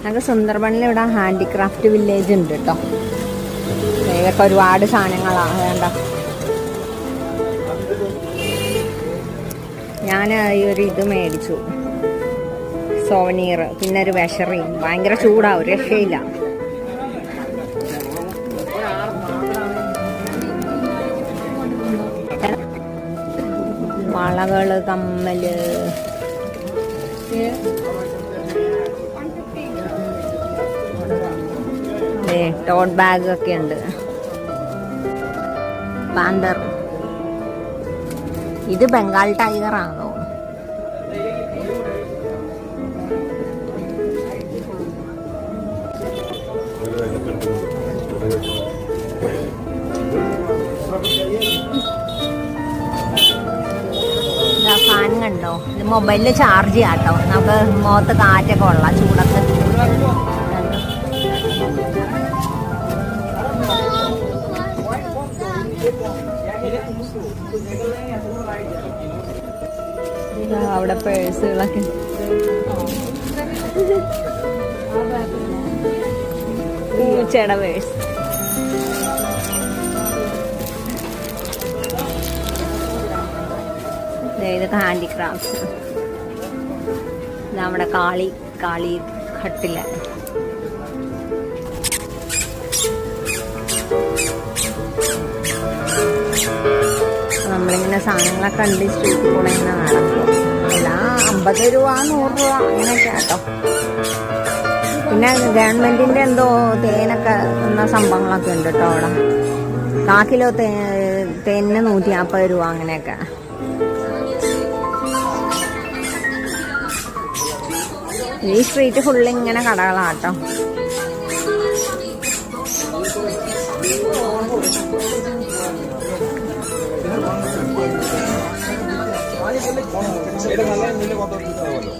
ഞങ്ങൾക്ക് സുന്ദർബണിൽ ഇവിടെ handicraft village ഉണ്ട് കേട്ടോ. ഇതൊക്കെ ഒരുപാട് സാധനങ്ങളാണ് വേണ്ട. ഞാൻ ഈ ഒരു ഇത് മേടിച്ചു, സോവനീർ, പിന്നെ ഒരു വിഷറിയും. ഭയങ്കര ചൂടാവും, ഒരു രക്ഷയില്ല. വളകള്, കമ്മല്, ടോട്ട് ബാഗ് ഒക്കെ ഉണ്ട്. പാന്തർ, ഇത് ബംഗാൾ ടൈഗർ ആണോ? ഫാൻ കണ്ടോ? ഇത് മൊബൈലിൽ ചാർജ് ചെയ്യാം കേട്ടോ. നമുക്ക് മുഖത്ത് കാറ്റൊക്കെ കൊള്ളാം ചൂടത്ത്. അവിടെ പേഴ്സുകളൊക്കെ. പൂച്ചയുടെ പേഴ്സ്. ഇതൊക്കെ ഹാൻഡിക്രാഫ്റ്റ്സ്. നമ്മുടെ കാളി ഘട്ടില. നമ്മളിങ്ങനെ സാധനങ്ങളൊക്കെ കണ്ട് സ്ട്രീറ്റിൽ കൂടെ ഇങ്ങനെ നടക്കും. എല്ലാം 50 രൂപ 100 രൂപ അങ്ങനെയൊക്കെ കേട്ടോ. പിന്നെ ഗവൺമെന്റിന്റെ എന്തോ തേനൊക്കെ എന്ന സംഭവങ്ങളൊക്കെ ഉണ്ട് കേട്ടോ അവിടെ. 1 കിലോ തേനിന് 150 രൂപ അങ്ങനെയൊക്കെ. ഈ സ്ട്രീറ്റ് ഫുള്ള് ഇങ്ങനെ കടകളാട്ടോ. এটা ভালো মিলে কত দিতে হবে?